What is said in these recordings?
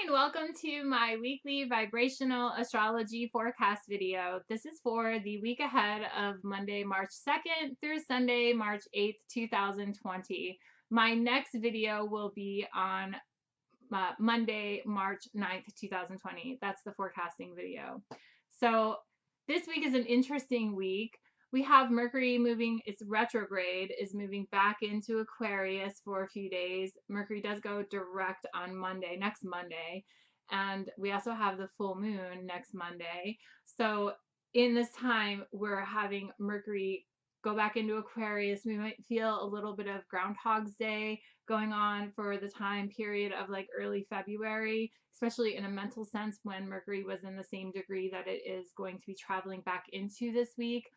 and welcome to my weekly vibrational astrology forecast video. This is for the week ahead of Monday, March 2nd through Sunday, March 8th, 2020. My next video will be on Monday, March 9th, 2020. That's the forecasting video. So this week is an interesting week. We have Mercury moving, its retrograde is moving back into Aquarius for a few days. Mercury does go direct on Monday, next Monday. And we also have the full moon next Monday. So in this time, we're having Mercury go back into Aquarius. We might feel a little bit of Groundhog's Day going on for the time period of like early February, especially in a mental sense when Mercury was in the same degree that it is going to be traveling back into this week.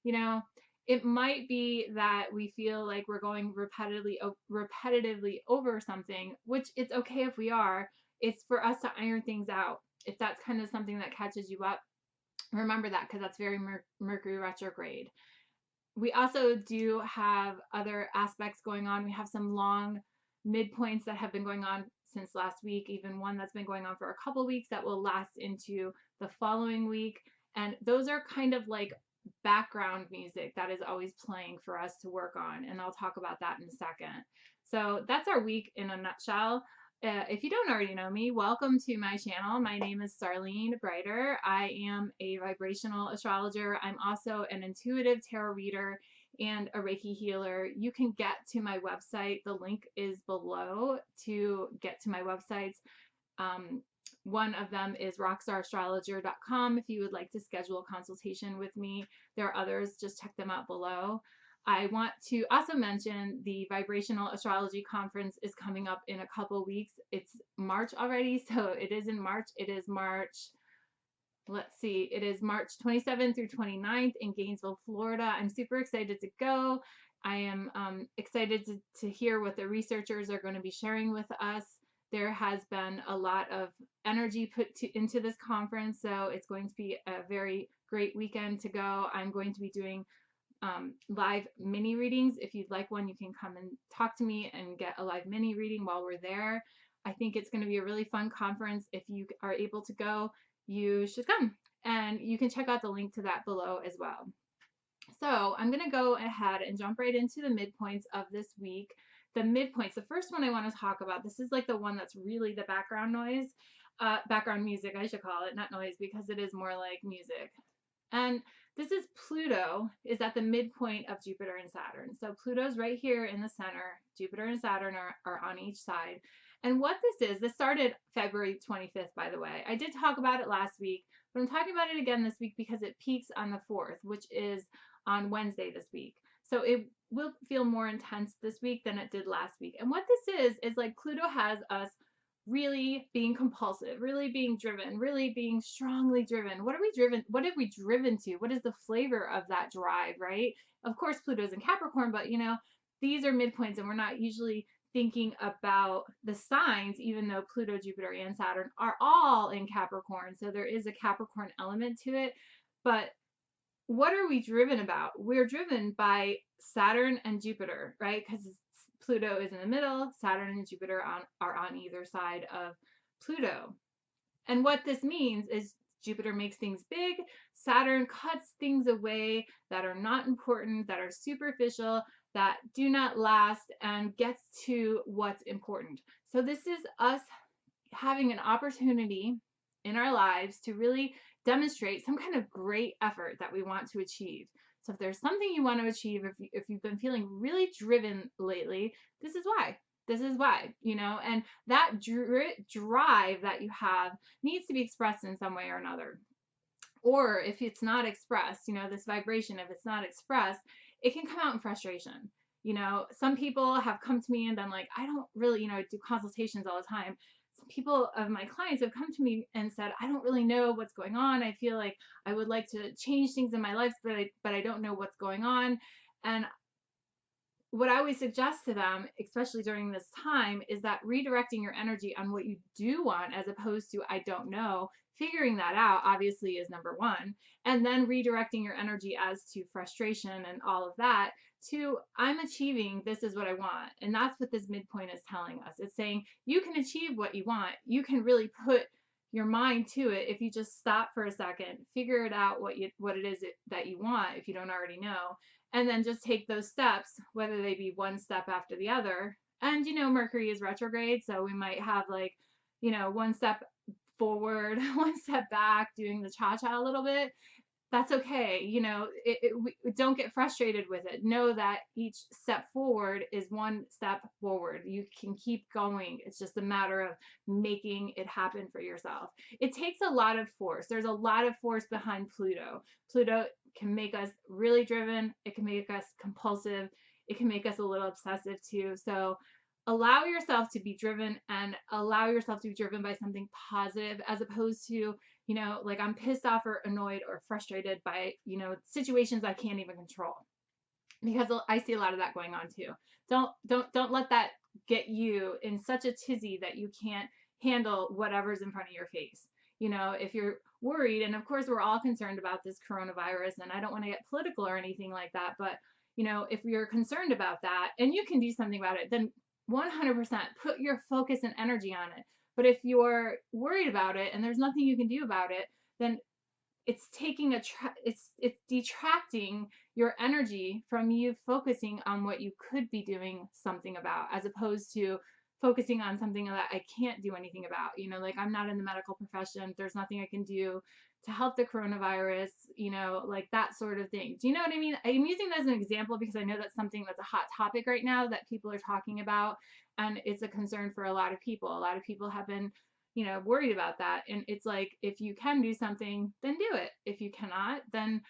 You know, it might be that we feel like we're going repetitively over something, which it's okay if we are. It's for us to iron things out. If that's kind of something that catches you up, remember that because that's very Mercury retrograde. We also do have other aspects going on. We have some long midpoints that have been going on since last week, even one that's been going on for a couple weeks that will last into the following week. And those are kind of like background music that is always playing for us to work on. And I'll talk about that in a second. So that's our week in a nutshell. If you don't already know me, welcome to my channel. My name is Starlene Breiter. I am a vibrational astrologer. I'm also an intuitive tarot reader and a Reiki healer. You can get to my website. The link is below to get to my websites. One of them is rockstarastrologer.com if you would like to schedule a consultation with me. There are others, just check them out below. I want to also mention the Vibrational Astrology Conference is coming up in a couple weeks. It's March already, so it is in March. It is March, let's see, it is March 27th through 29th in Gainesville, Florida. I'm super excited to go. I am excited to hear what the researchers are going to be sharing with us. There has been a lot of energy put into this conference, so it's going to be a very great weekend to go. I'm going to be doing live mini readings. If you'd like one, you can come and talk to me and get a live mini reading while we're there. I think it's going to be a really fun conference. If you are able to go, you should come. And you can check out the link to that below as well. So I'm going to go ahead and jump right into the midpoints of this week. The midpoints, the first one I want to talk about, this is like the one that's really the background noise, background music, I should call it, not noise, because it is more like music. And this is Pluto is at the midpoint of Jupiter and Saturn. So Pluto's right here in the center. Jupiter and Saturn are on each side. And what this started February 25th, by the way. I did talk about it last week, but I'm talking about it again this week because it peaks on the 4th, which is on Wednesday this week. So it will feel more intense this week than it did last week. And what this is like Pluto has us really being compulsive, really being driven, really being strongly driven. What are we driven? What have we driven to? What is the flavor of that drive, right? Of course, Pluto's in Capricorn, but you know, these are midpoints and we're not usually thinking about the signs, even though Pluto, Jupiter, and Saturn are all in Capricorn. So there is a Capricorn element to it. But what are we driven about? We're driven by Saturn and Jupiter, right? Because Pluto is in the middle, Saturn and Jupiter are on either side of Pluto. And what this means is Jupiter makes things big, Saturn cuts things away that are not important, that are superficial, that do not last, and gets to what's important. So this is us having an opportunity in our lives to really demonstrate some kind of great effort that we want to achieve. So if there's something you want to achieve, if you've been feeling really driven lately, this is why. This is why, you know, and that drive that you have needs to be expressed in some way or another. Or if it's not expressed, you know, this vibration, if it's not expressed, it can come out in frustration. You know, some people have come to me and been like, I don't really, you know, do consultations all the time. People of my clients have come to me and said, I don't really know what's going on. I feel like I would like to change things in my life, but I don't know what's going on. And what I always suggest to them, especially during this time, is that redirecting your energy on what you do want as opposed to I don't know, figuring that out obviously is number one. And then redirecting your energy as to frustration and all of that, to I'm achieving, this is what I want. And that's what this midpoint is telling us. It's saying you can achieve what you want. You can really put your mind to it if you just stop for a second, figure it out what it is that you want if you don't already know, and then just take those steps, whether they be one step after the other. And Mercury is retrograde, so we might have like, one step forward, one step back, doing the cha-cha a little bit. That's okay. Don't get frustrated with it. Know that each step forward is one step forward. You can keep going. It's just a matter of making it happen for yourself. It takes a lot of force. There's a lot of force behind Pluto. Pluto can make us really driven. It can make us compulsive. It can make us a little obsessive too. So allow yourself to be driven, and allow yourself to be driven by something positive, as opposed to, like I'm pissed off or annoyed or frustrated by, situations I can't even control. Because I see a lot of that going on too. Don't let that get you in such a tizzy that you can't handle whatever's in front of your face. If you're worried, and of course we're all concerned about this coronavirus, and I don't want to get political or anything like that, but if you're concerned about that and you can do something about it, then 100% put your focus and energy on it. But if you're worried about it and there's nothing you can do about it, then it's taking it's detracting your energy from you focusing on what you could be doing something about, as opposed to focusing on something that I can't do anything about. Like I'm not in the medical profession. There's nothing I can do to help the coronavirus, like that sort of thing. Do you know what I mean? I'm using that as an example because I know that's something that's a hot topic right now that people are talking about, and it's a concern for a lot of people. A lot of people have been, worried about that. And it's like, if you can do something, then do it. If you cannot, then,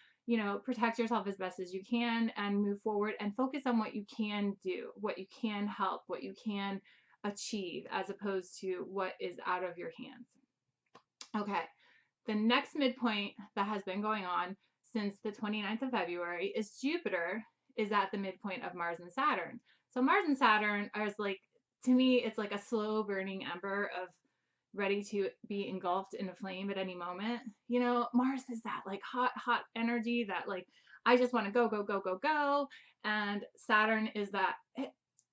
protect yourself as best as you can and move forward and focus on what you can do, what you can help, what you can achieve, as opposed to what is out of your hands. Okay. The next midpoint that has been going on since the 29th of February is Jupiter is at the midpoint of Mars and Saturn. So Mars and Saturn are like, to me, it's like a slow burning ember of ready to be engulfed in a flame at any moment. Mars is that like hot energy that like, I just want to go, go, go, go, go. And Saturn is that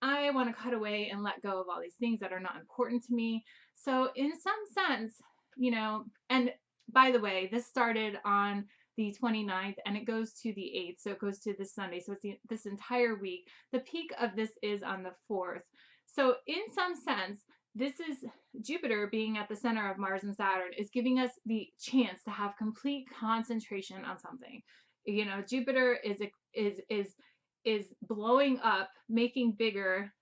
I want to cut away and let go of all these things that are not important to me. So in some sense, and by the way, this started on the 29th and it goes to the 8th. So it goes to this Sunday. So it's this entire week. The peak of this is on the 4th. So in some sense, this is Jupiter being at the center of Mars and Saturn is giving us the chance to have complete concentration on something. Jupiter is blowing up, making bigger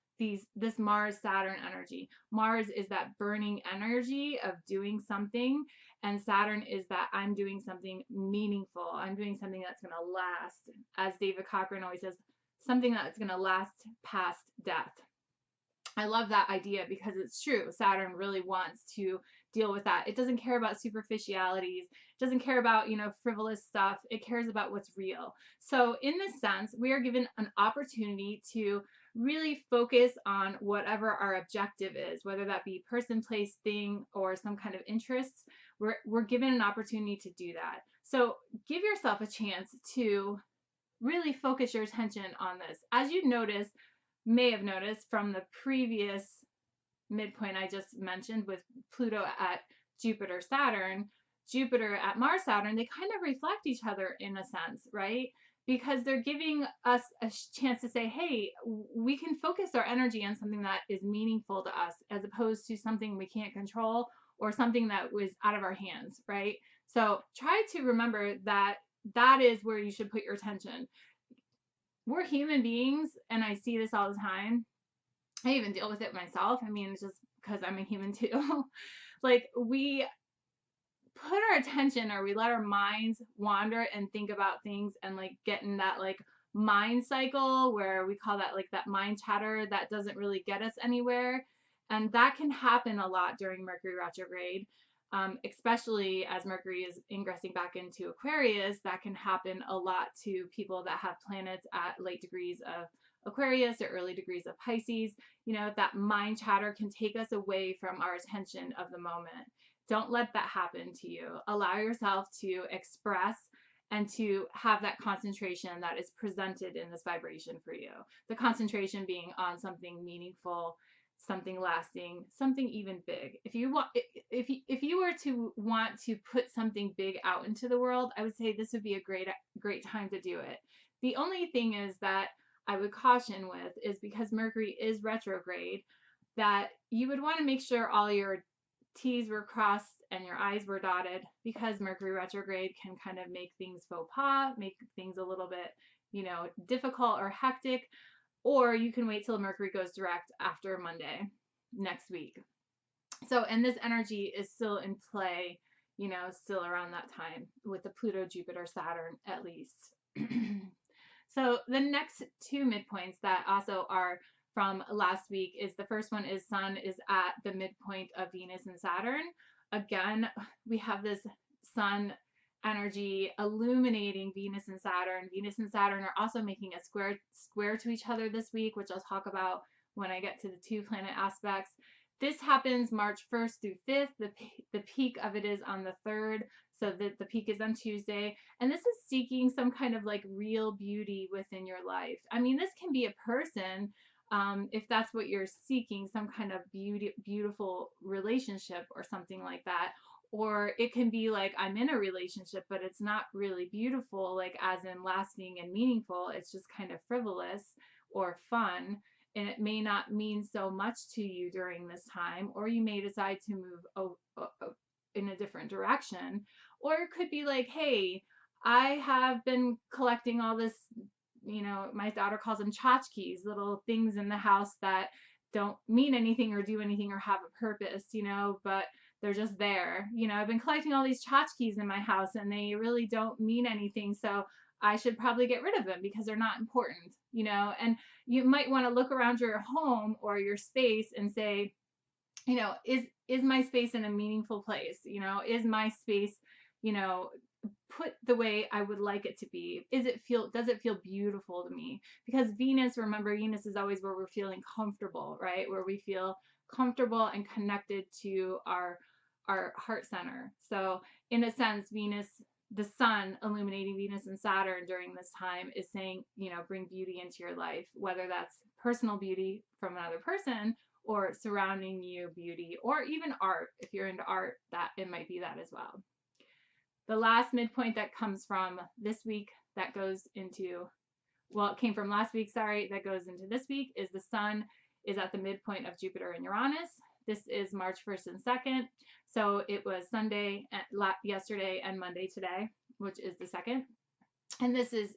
this Mars Saturn energy. Mars is that burning energy of doing something, and Saturn is that I'm doing something meaningful. I'm doing something that's going to last. As David Cochran always says, something that's going to last past death. I love that idea because it's true. Saturn really wants to deal with that. It doesn't care about superficialities. It doesn't care about, frivolous stuff. It cares about what's real. So in this sense, we are given an opportunity to really focus on whatever our objective is, whether that be person, place, thing, or some kind of interests. We're given an opportunity to do that. So give yourself a chance to really focus your attention on this. As you may have noticed from the previous midpoint I just mentioned with Pluto at Jupiter Saturn, Jupiter at Mars Saturn, they kind of reflect each other in a sense, right? Because they're giving us a chance to say, hey, we can focus our energy on something that is meaningful to us, as opposed to something we can't control or something that was out of our hands, right? So try to remember that that is where you should put your attention. We're human beings, and I see this all the time. I even deal with it myself. I mean, it's just because I'm a human too. Like, we put our attention, or we let our minds wander and think about things and like get in that like mind cycle where we call that like that mind chatter that doesn't really get us anywhere. And that can happen a lot during Mercury retrograde. Especially as Mercury is ingressing back into Aquarius, that can happen a lot to people that have planets at late degrees of Aquarius or early degrees of Pisces. That mind chatter can take us away from our attention of the moment. Don't let that happen to you. Allow yourself to express and to have that concentration that is presented in this vibration for you. The concentration being on something meaningful, something lasting, something even big. If you were to want to put something big out into the world, I would say this would be a great time to do it. The only thing is that I would caution with is because Mercury is retrograde, that you would want to make sure all your T's were crossed and your I's were dotted, because Mercury retrograde can kind of make things faux pas, make things a little bit, difficult or hectic. Or you can wait till Mercury goes direct after Monday next week. So, and this energy is still in play, still around that time with the Pluto, Jupiter, Saturn at least. So the next two midpoints that also are from last week is, the first one is Sun is at the midpoint of Venus and Saturn. Again, we have this Sun energy illuminating Venus and Saturn. Venus and Saturn are also making a square to each other this week, which I'll talk about when I get to the two planet aspects. This happens March 1st through 5th. The peak of it is on the 3rd. So the peak is on Tuesday. And this is seeking some kind of like real beauty within your life. I mean, this can be a person, if that's what you're seeking, some kind of beautiful relationship or something like that. Or it can be like, I'm in a relationship, but it's not really beautiful, like as in lasting and meaningful. It's just kind of frivolous or fun. And it may not mean so much to you during this time, or you may decide to move in a different direction. Or it could be like, hey, I have been collecting all this, my daughter calls them tchotchkes, little things in the house that don't mean anything or do anything or have a purpose, but they're just there. I've been collecting all these tchotchkes in my house and they really don't mean anything. So I should probably get rid of them because they're not important, and you might want to look around your home or your space and say, is my space in a meaningful place? Is my space, put the way I would like it to be? Does it feel beautiful to me? Because remember, Venus is always where we're feeling comfortable, right? Where we feel comfortable and connected to our heart center. So in a sense, Venus, the sun illuminating Venus and Saturn during this time is saying, bring beauty into your life, whether that's personal beauty from another person or surrounding you beauty, or even art. If you're into art, that it might be that as well. The last midpoint that comes from this week that goes into, it came from last week, sorry, that goes into this week is the sun is at the midpoint of Jupiter and Uranus. This is March 1st and 2nd. So it was Sunday yesterday and Monday today, which is the 2nd. And this is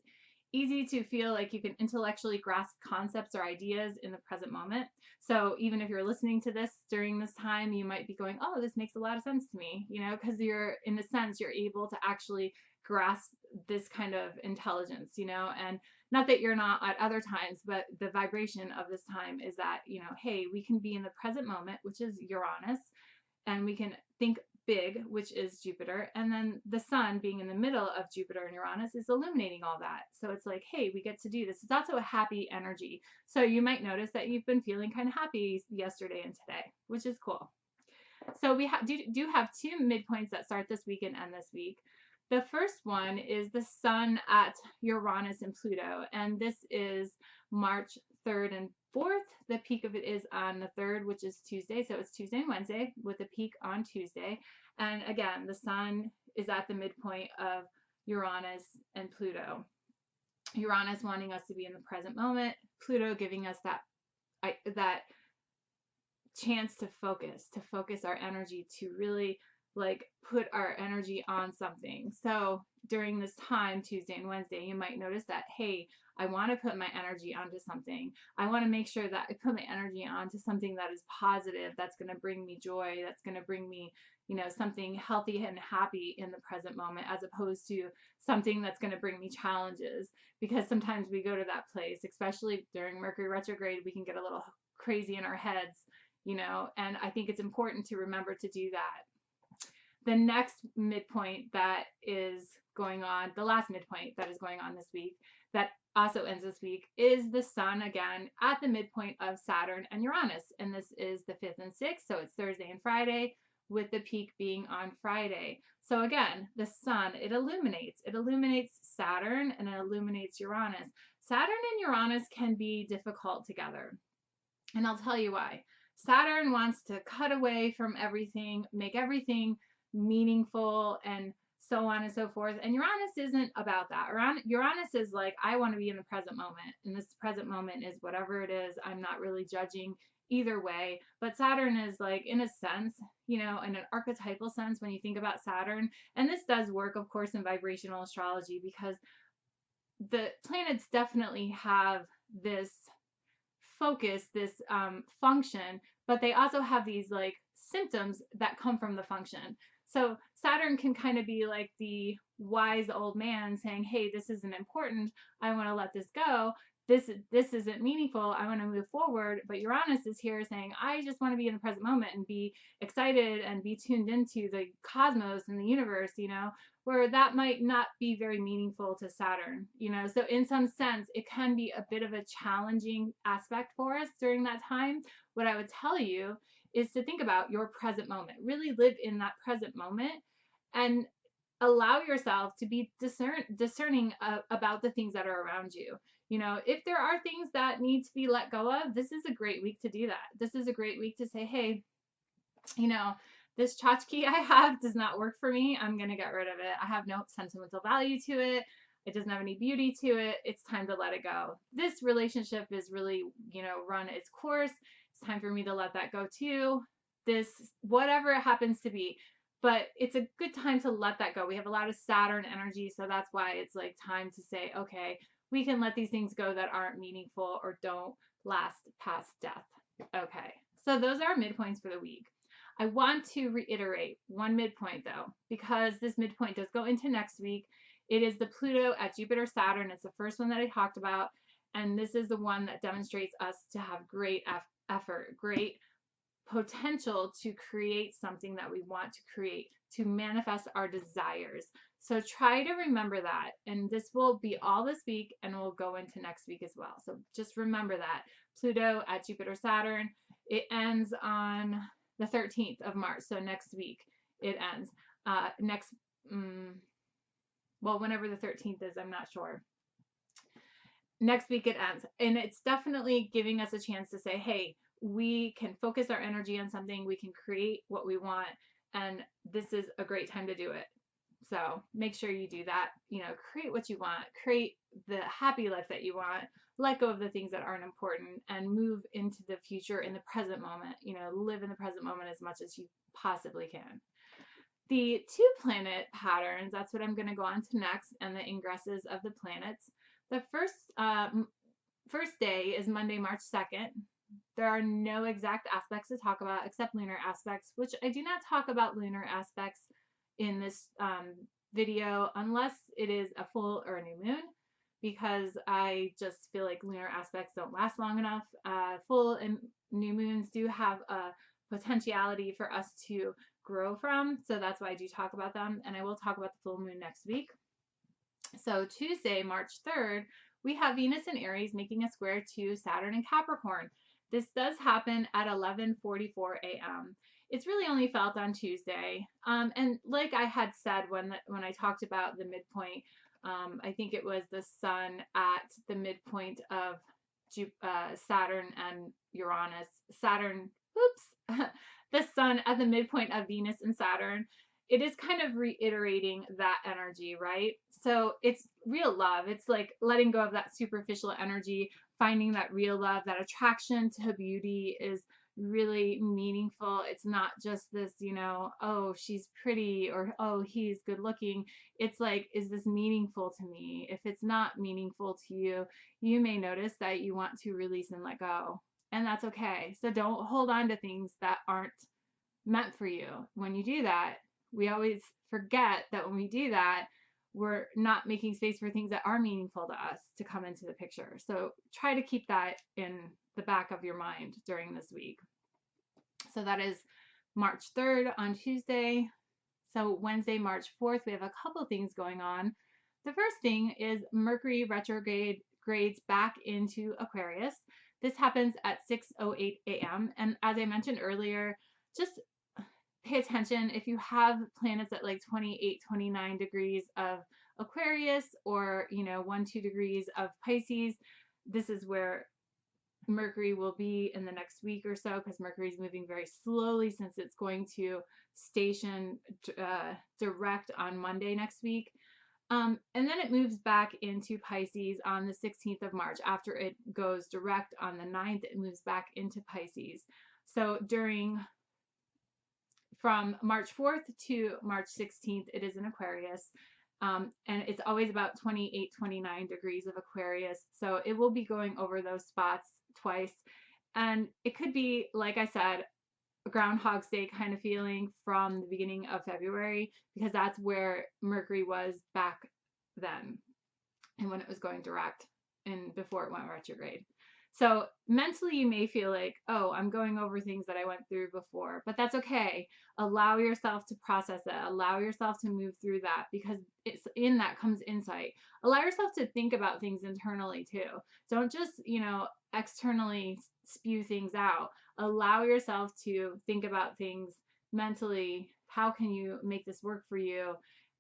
easy to feel like you can intellectually grasp concepts or ideas in the present moment. So even if you're listening to this during this time, you might be going, oh, this makes a lot of sense to me, because you're, in a sense, you're able to actually grasp this kind of intelligence, and not that you're not at other times, but the vibration of this time is that, hey, we can be in the present moment, which is Uranus, and we can think big, which is Jupiter, and then the sun being in the middle of Jupiter and Uranus is illuminating all that. So it's like, hey, we get to do this. It's also a happy energy. So you might notice that you've been feeling kind of happy yesterday and today, which is cool. So we do have two midpoints that start this week and end this week. The first one is the sun at Uranus and Pluto, and this is March 3rd and 4th. The peak of it is on the 3rd, which is Tuesday. So it's Tuesday and Wednesday with a peak on Tuesday. And again, the sun is at the midpoint of Uranus and Pluto. Uranus wanting us to be in the present moment, Pluto giving us that chance to focus our energy, to really like put our energy on something. So during this time, Tuesday and Wednesday, you might notice that, hey, I want to put my energy onto something. I want to make sure that I put my energy onto something that is positive, that's going to bring me joy, that's going to bring me, something healthy and happy in the present moment, as opposed to something that's going to bring me challenges. Because sometimes we go to that place, especially during Mercury retrograde, we can get a little crazy in our heads, and I think it's important to remember to do that. The next midpoint that is going on, the last midpoint that is going on this week, that also ends this week, is the sun again at the midpoint of Saturn and Uranus. And this is the 5th and 6th, so it's Thursday and Friday, with the peak being on Friday. So again, the sun, it illuminates Saturn and it illuminates Uranus. Saturn and Uranus can be difficult together. And I'll tell you why. Saturn wants to cut away from everything, make everything meaningful, and so on and so forth. And Uranus isn't about that. Uranus is like, I want to be in the present moment. And this present moment is whatever it is. I'm not really judging either way. But Saturn is like, in a sense, in an archetypal sense, when you think about Saturn, and this does work, of course, in vibrational astrology, because the planets definitely have this focus, this function, but they also have these like symptoms that come from the function. So Saturn can kind of be like the wise old man saying, hey, this isn't important. I want to let this go. This isn't meaningful. I want to move forward. But Uranus is here saying, I just want to be in the present moment and be excited and be tuned into the cosmos and the universe, where that might not be very meaningful to Saturn, So in some sense, it can be a bit of a challenging aspect for us during that time. What I would tell you is to think about your present moment. Really live in that present moment and allow yourself to be discerning about the things that are around you. If there are things that need to be let go of, this is a great week to do that. This is a great week to say, hey, this tchotchke I have does not work for me. I'm going to get rid of it. I have no sentimental value to it. It doesn't have any beauty to it. It's time to let it go. This relationship is really, run its course. It's time for me to let that go too. This, whatever it happens to be. But it's a good time to let that go. We have a lot of Saturn energy, so that's why it's like time to say, okay, we can let these things go that aren't meaningful or don't last past death. Okay, so those are midpoints for the week. I want to reiterate one midpoint though, because this midpoint does go into next week. It is the Pluto at Jupiter Saturn. It's the first one that I talked about. And this is the one that demonstrates us to have great effort, great potential to create something that we want to create, to manifest our desires. So try to remember that. And this will be all this week and we'll go into next week as well. So just remember that. Pluto at Jupiter Saturn. It ends on the 13th of March. So next week it ends. Whenever the 13th is, I'm not sure. Next week it ends. And it's definitely giving us a chance to say, hey, we can focus our energy on something. We can create what we want. And this is a great time to do it. So make sure you do that. Create what you want. Create the happy life that you want. Let go of the things that aren't important and move into the future in the present moment. Live in the present moment as much as you possibly can. The 2-planet patterns, that's what I'm going to go on to next, and the ingresses of the planets. The first day is Monday, March 2nd. There are no exact aspects to talk about except lunar aspects, which I do not talk about lunar aspects in this video unless it is a full or a new moon, because I just feel like lunar aspects don't last long enough. Full and new moons do have a potentiality for us to grow from, so that's why I do talk about them, and I will talk about the full moon next week. So Tuesday, March 3rd, we have Venus in Aries making a square to Saturn in Capricorn. This does happen at 11:44 a.m. It's really only felt on Tuesday. And like I had said when I talked about the midpoint, I think it was the sun at the midpoint of Saturn and Uranus. The sun at the midpoint of Venus and Saturn. It is kind of reiterating that energy, right? So it's real love. It's like letting go of that superficial energy, finding that real love, that attraction to beauty is really meaningful. It's not just this, oh, she's pretty or oh, he's good looking. It's like, is this meaningful to me? If it's not meaningful to you, you may notice that you want to release and let go. And that's okay. So don't hold on to things that aren't meant for you. When you do that, we always forget that when we do that, we're not making space for things that are meaningful to us to come into the picture. So try to keep that in the back of your mind during this week. So that is March 3rd on Tuesday. So Wednesday, March 4th, we have a couple things going on. The first thing is Mercury retrogrades back into Aquarius. This happens at 6:08 a.m. And as I mentioned earlier, just pay attention if you have planets at like 28, 29 degrees of Aquarius, or, 1, 2 degrees of Pisces. This is where Mercury will be in the next week or so, because Mercury is moving very slowly since it's going to station direct on Monday next week. And then it moves back into Pisces on the 16th of March. After it goes direct on the 9th, it moves back into Pisces. So from March 4th to March 16th, it is in Aquarius. And it's always about 28, 29 degrees of Aquarius. So it will be going over those spots twice. And it could be, like I said, a Groundhog's Day kind of feeling from the beginning of February, because that's where Mercury was back then and when it was going direct and before it went retrograde. So mentally you may feel like, oh, I'm going over things that I went through before, but that's okay. Allow yourself to process it. Allow yourself to move through that, because it's in that comes insight. Allow yourself to think about things internally too. Don't just, externally spew things out. Allow yourself to think about things mentally. How can you make this work for you?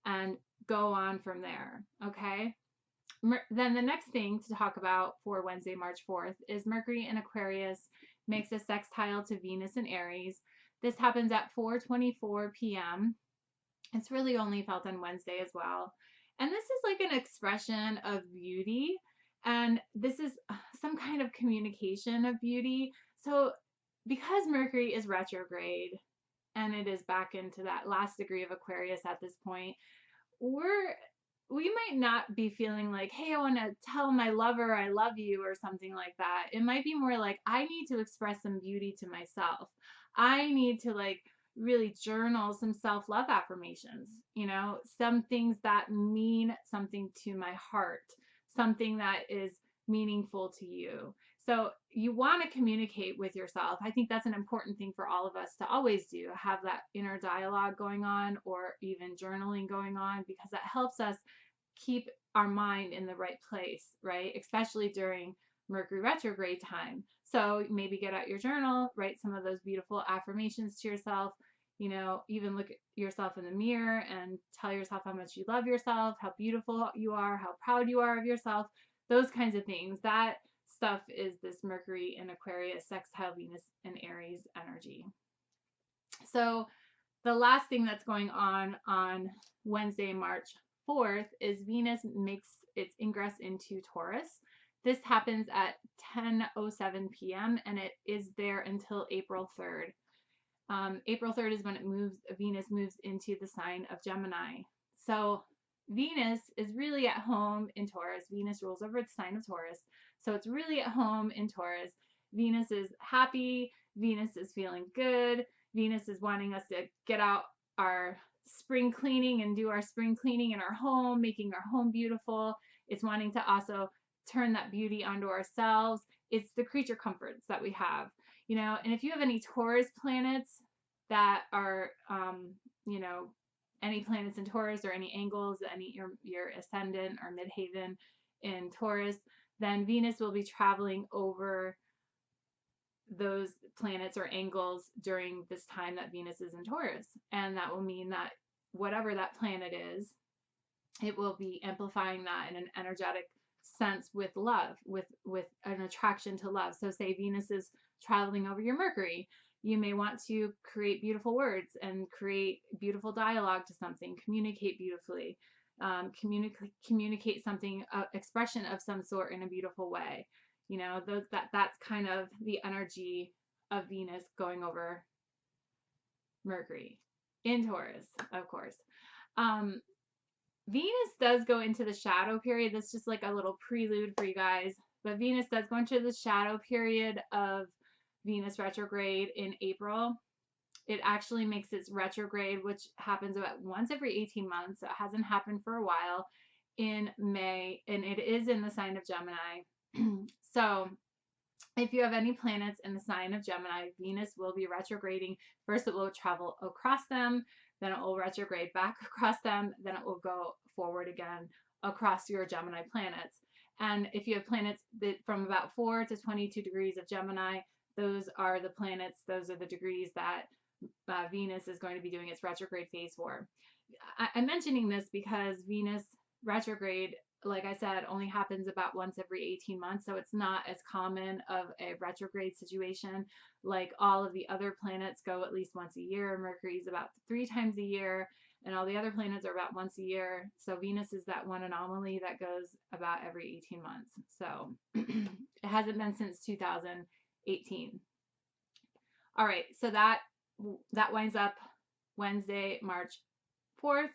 And go on from there. Okay. Then the next thing to talk about for Wednesday, March 4th is Mercury in Aquarius makes a sextile to Venus in Aries. This happens at 4:24 p.m. It's really only felt on Wednesday as well. And this is like an expression of beauty. And this is some kind of communication of beauty. So because Mercury is retrograde and it is back into that last degree of Aquarius at this point, we might not be feeling like, hey, I want to tell my lover I love you or something like that. It might be more like, I need to express some beauty to myself. I need to like really journal some self-love affirmations, some things that mean something to my heart, something that is meaningful to you. So you want to communicate with yourself. I think that's an important thing for all of us to always do, have that inner dialogue going on, or even journaling going on, because that helps us keep our mind in the right place, right? Especially during Mercury retrograde time. So maybe get out your journal, write some of those beautiful affirmations to yourself, even look at yourself in the mirror and tell yourself how much you love yourself, how beautiful you are, how proud you are of yourself, those kinds of things. That stuff is this Mercury in Aquarius sextile Venus in Aries energy. So the last thing that's going on Wednesday, March 4th is Venus makes its ingress into Taurus. This happens at 10:07 p.m. and it is there until April 3rd. April 3rd is when Venus moves into the sign of Gemini. So Venus is really at home in Taurus. Venus rules over the sign of Taurus. So it's really at home in Taurus. Venus is happy. Venus is feeling good. Venus is wanting us to get out our spring cleaning and do our spring cleaning in our home, making our home beautiful. It's wanting to also turn that beauty onto ourselves. It's the creature comforts that we have, and if you have any Taurus planets that are, any planets in Taurus or any angles, your ascendant or midheaven in Taurus, then Venus will be traveling over those planets or angles during this time that Venus is in Taurus. And that will mean that whatever that planet is, it will be amplifying that in an energetic sense with love, with an attraction to love. So say Venus is traveling over your Mercury, you may want to create beautiful words and create beautiful dialogue to something, communicate beautifully, communicate something, expression of some sort in a beautiful way. That's kind of the energy of Venus going over Mercury in Taurus, of course. Venus does go into the shadow period. That's just like a little prelude for you guys. But Venus does go into the shadow period of Venus retrograde in April. It actually makes its retrograde, which happens about once every 18 months. So it hasn't happened for a while, in May, and it is in the sign of Gemini. So if you have any planets in the sign of Gemini, Venus will be retrograding. First, it will travel across them, then it will retrograde back across them, then it will go forward again across your Gemini planets. And if you have planets that from about 4 to 22 degrees of Gemini, those are the planets, those are the degrees that Venus is going to be doing its retrograde phase for. I'm mentioning this because Venus retrograde, like I said, only happens about once every 18 months. So it's not as common of a retrograde situation. Like all of the other planets go at least once a year. Mercury's about 3 times a year, and all the other planets are about once a year. So Venus is that one anomaly that goes about every 18 months. So it hasn't been since 2018. All right, so that winds up Wednesday, March 4th.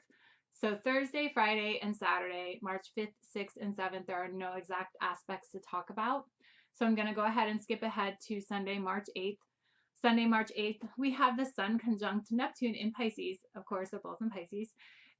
So Thursday, Friday, and Saturday, March 5th, 6th, and 7th, there are no exact aspects to talk about. So I'm going to go ahead and skip ahead to Sunday, March 8th. Sunday, March 8th, we have the Sun conjunct Neptune in Pisces. Of course, they're both in Pisces.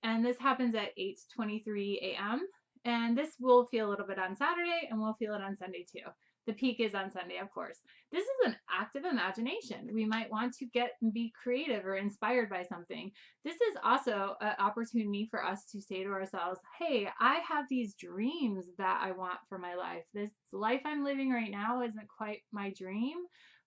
And this happens at 8:23 a.m. And this will feel a little bit on Saturday, and we'll feel it on Sunday too. The peak is on Sunday, of course. This is an active imagination. We might want to be creative or inspired by something. This is also an opportunity for us to say to ourselves, hey, I have these dreams that I want for my life. This life I'm living right now isn't quite my dream,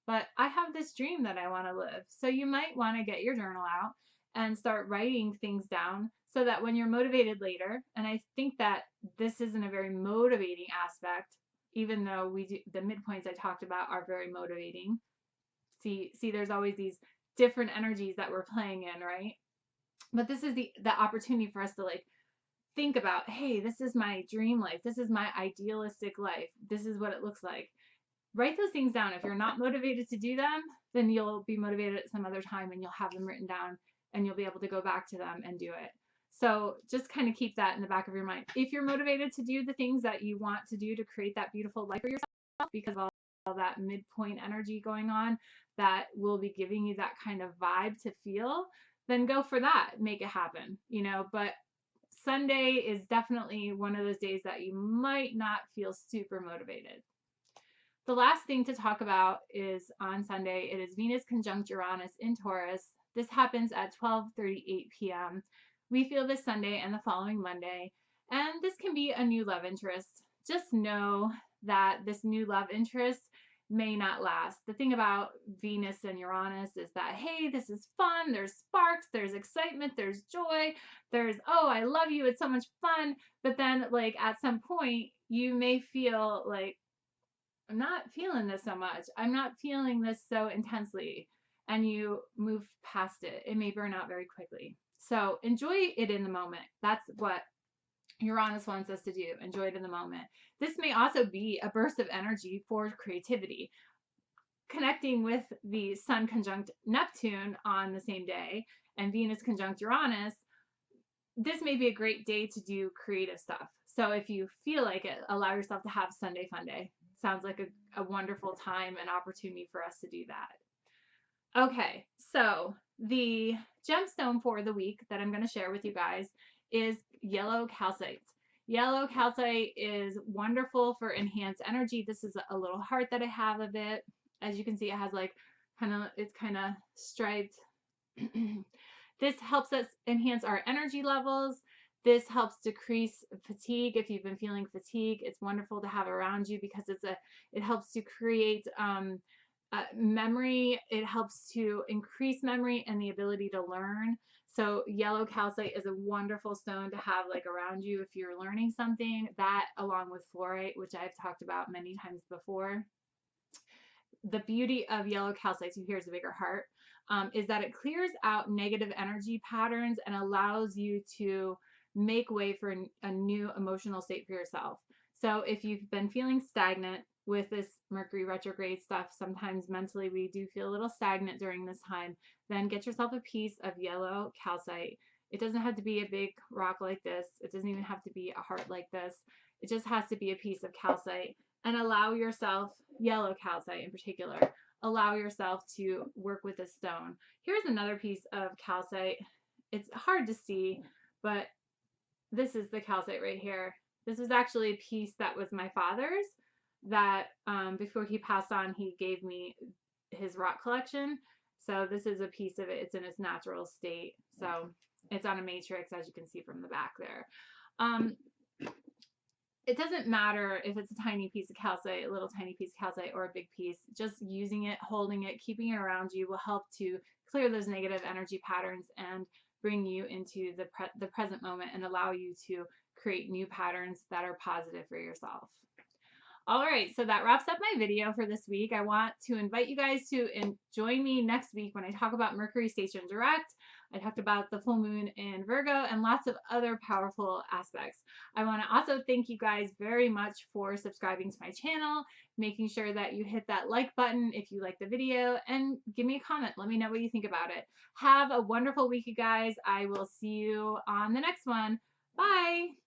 but I have this dream that I want to live. So you might want to get your journal out and start writing things down so that when you're motivated later, and I think that this isn't a very motivating aspect, even though the midpoints I talked about are very motivating. See, there's always these different energies that we're playing in, right? But this is the opportunity for us to like think about, hey, this is my dream life. This is my idealistic life. This is what it looks like. Write those things down. If you're not motivated to do them, then you'll be motivated at some other time and you'll have them written down and you'll be able to go back to them and do it. So just kind of keep that in the back of your mind. If you're motivated to do the things that you want to do to create that beautiful life for yourself, because of all that midpoint energy going on that will be giving you that kind of vibe to feel, then go for that. Make it happen, but Sunday is definitely one of those days that you might not feel super motivated. The last thing to talk about is on Sunday. It is Venus conjunct Uranus in Taurus. This happens at 12:38 p.m. We feel this Sunday and the following Monday, and this can be a new love interest. Just know that this new love interest may not last. The thing about Venus and Uranus is that, hey, this is fun. There's sparks, there's excitement, there's joy, there's, oh, I love you, it's so much fun. But then, like, at some point, you may feel like, I'm not feeling this so much. I'm not feeling this so intensely. And you move past it. It may burn out very quickly. So enjoy it in the moment. That's what Uranus wants us to do. Enjoy it in the moment. This may also be a burst of energy for creativity. Connecting with the Sun conjunct Neptune on the same day and Venus conjunct Uranus, this may be a great day to do creative stuff. So if you feel like it, allow yourself to have Sunday Fun Day. Sounds like a wonderful time and opportunity for us to do that. Okay, so the gemstone for the week that I'm going to share with you guys is yellow calcite. Yellow calcite is wonderful for enhanced energy. This is a little heart that I have of it. As you can see, it has like it's kind of striped. This helps us enhance our energy levels. This helps decrease fatigue. If you've been feeling fatigue, it's wonderful to have around you because it helps to create memory. It helps to increase memory and the ability to learn. So yellow calcite is a wonderful stone to have like around you if you're learning something. That along with fluorite, which I've talked about many times before. The beauty of yellow calcite, so here's a bigger heart, is that it clears out negative energy patterns and allows you to make way for a new emotional state for yourself. So if you've been feeling stagnant with this Mercury retrograde stuff, sometimes mentally we do feel a little stagnant during this time, then get yourself a piece of yellow calcite. It doesn't have to be a big rock like this. It doesn't even have to be a heart like this. It just has to be a piece of calcite, and allow yourself, yellow calcite in particular, allow yourself to work with a stone. Here's another piece of calcite. It's hard to see, but this is the calcite right here. This is actually a piece that was my father's that before he passed on, he gave me his rock collection. So this is a piece of it. It's in its natural state. So it's on a matrix, as you can see from the back there. It doesn't matter if it's a tiny piece of calcite, a little tiny piece of calcite, or a big piece. Just using it, holding it, keeping it around you will help to clear those negative energy patterns and bring you into the present moment and allow you to create new patterns that are positive for yourself. All right, so that wraps up my video for this week. I want to invite you guys to join me next week when I talk about Mercury station direct. I talked about the full moon in Virgo and lots of other powerful aspects. I want to also thank you guys very much for subscribing to my channel, making sure that you hit that like button if you like the video, and give me a comment. Let me know what you think about it. Have a wonderful week, you guys. I will see you on the next one. Bye.